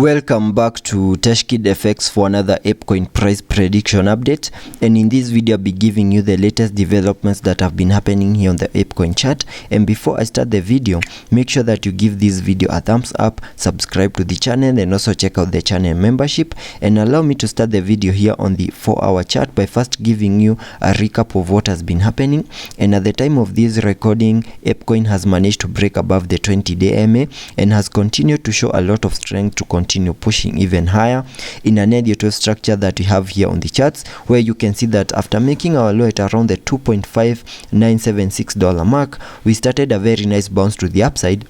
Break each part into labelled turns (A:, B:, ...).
A: Welcome back to Tashkid FX for another apecoin price prediction update, and in this video I'll be giving you the latest developments that have been happening here on the apecoin chart. And before I start the video, make sure that you give this video a thumbs up, subscribe to the channel, and also check out the channel membership. And allow me to start the video here on the 4-hour chart by first giving you a recap of what has been happening. And at the time of this recording, apecoin has managed to break above the 20-day MA and has continued to show a lot of strength to continue pushing even higher in an Elliot structure that we have here on the charts, where you can see that after making our low at around the $2.5976 mark, we started a very nice bounce to the upside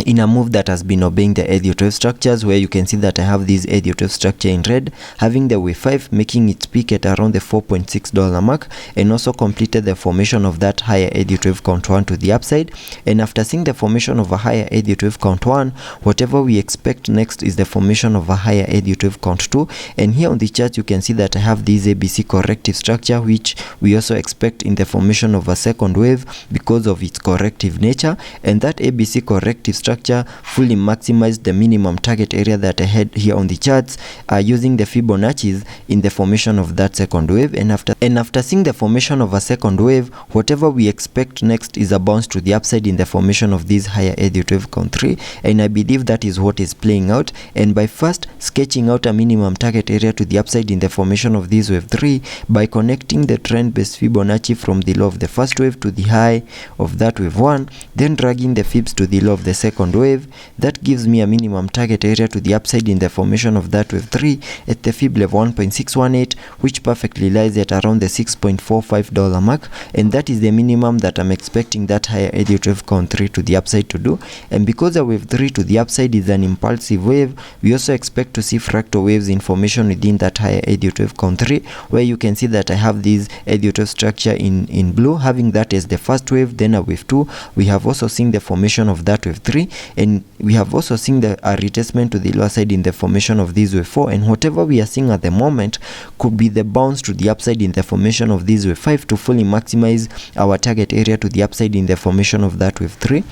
A: in a move that has been obeying the Elliot wave structures, where you can see that I have this Elliot wave structure in red, having the wave 5, making its peak at around the $4.6 mark, and also completed the formation of that higher Elliot wave count 1 to the upside. And after seeing the formation of a higher Elliot wave count 1, whatever we expect next is the formation of a higher Elliot wave count 2. And here on the chart you can see that I have this ABC corrective structure, which we also expect in the formation of a second wave because of its corrective nature. And that ABC corrective structure fully maximized the minimum target area that I had here on the charts, using the Fibonacci's in the formation of that second wave. And after seeing the formation of a second wave, whatever we expect next is a bounce to the upside in the formation of this higher Elliot wave count 3, and I believe that is what is playing out. And by first sketching out a minimum target area to the upside in the formation of this wave 3 by connecting the trend based Fibonacci from the low of the first wave to the high of that wave 1, then dragging the fibs to the low of the second wave, that gives me a minimum target area to the upside in the formation of that wave 3 at the fib level 1.618, which perfectly lies at around the $6.45 mark. And that is the minimum that I'm expecting that higher Elliot wave count 3 to the upside to do. And because a wave 3 to the upside is an impulsive wave, we also expect to see fractal waves in formation within that higher Elliot wave count 3, where you can see that I have this Elliot wave structure in blue, having that as the first wave, then a wave 2. We have also seen the formation of that wave 3, and we have also seen the retracement to the lower side in the formation of this wave 4. And whatever we are seeing at the moment could be the bounce to the upside in the formation of this wave 5 to fully maximize our target area to the upside in the formation of that wave 3.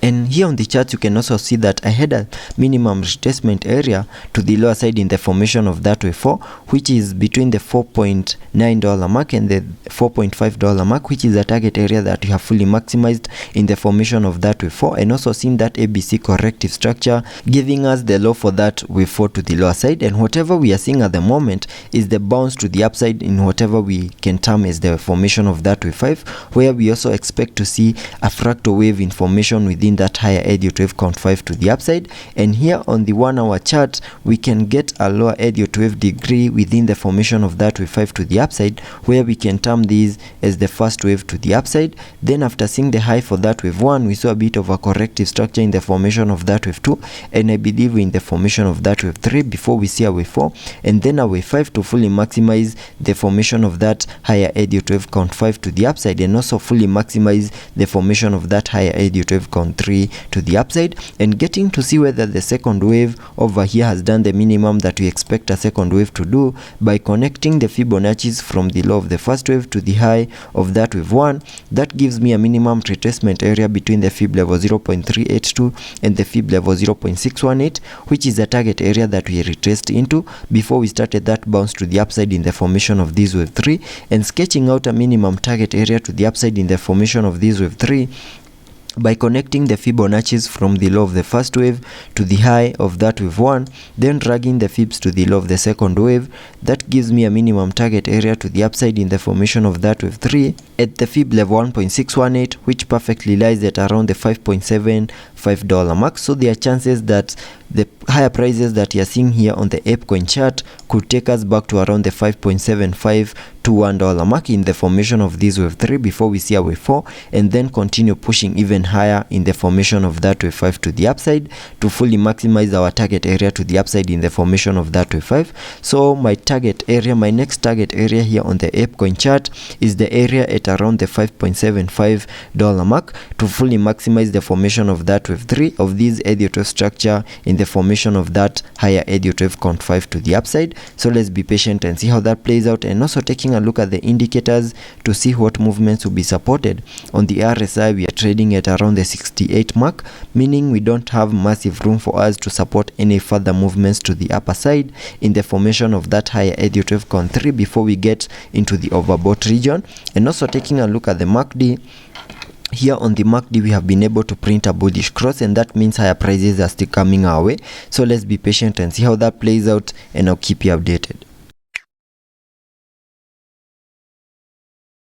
A: And here on the chart you can also see that I had a minimum retracement area to the lower side in the formation of that wave 4, which is between the $4.9 mark and the $4.5 mark, which is a target area that we have fully maximized in the formation of that wave 4, and also seen that ABC corrective structure giving us the low for that wave 4 to the lower side. And whatever we are seeing at the moment is the bounce to the upside in whatever we can term as the formation of that wave 5, where we also expect to see a fractal wave in formation within that higher Elliot wave count 5 to the upside. And here on the 1-hour chart we can get a lower Elliot wave degree within the formation of that wave 5 to the upside, where we can term these as the first wave to the upside. Then after seeing the high for that wave 1, we saw a bit of a corrective structure in the formation of that wave 2, and I believe in the formation of that wave 3 before we see a wave 4, and then a wave 5 to fully maximize the formation of that higher Elliot wave count 5 to the upside, and also fully maximize the formation of that higher Elliot wave count 3 to the upside, and getting to see whether the second wave over here has done the minimum that we expect a second wave to do by connecting the Fibonacci's from the low of the first wave to the high of that wave 1. That gives me a minimum retracement area between the fib level 0.382 and the fib level 0.618, which is a target area that we retraced into before we started that bounce to the upside in the formation of this wave 3. And sketching out a minimum target area to the upside in the formation of this wave 3 by connecting the Fibonacci's from the low of the first wave to the high of that wave 1, then dragging the fibs to the low of the second wave, that gives me a minimum target area to the upside in the formation of that wave 3 at the fib level 1.618, which perfectly lies at around the $5.75 mark. So there are chances that the higher prices that you are seeing here on the apecoin chart could take us back to around the $5.75 to $1 mark in the formation of this wave 3 before we see a wave 4, and then continue pushing even higher in the formation of that wave 5 to the upside to fully maximize our target area to the upside in the formation of that wave 5. So my next target area here on the apecoin chart is the area at around the $5.75 mark to fully maximize the formation of that wave 3 of this Elliot wave structure in the formation formation of that higher Elliott wave count 5 to the upside. So let's be patient and see how that plays out, and also taking a look at the indicators to see what movements will be supported. On the RSI, we are trading at around the 68 mark, meaning we don't have massive room for us to support any further movements to the upper side in the formation of that higher Elliott wave count 3 before we get into the overbought region. And also taking a look at the MACD, here on the MACD we have been able to print a bullish cross, and that means higher prices are still coming our way. So let's be patient and see how that plays out, and I'll keep you updated.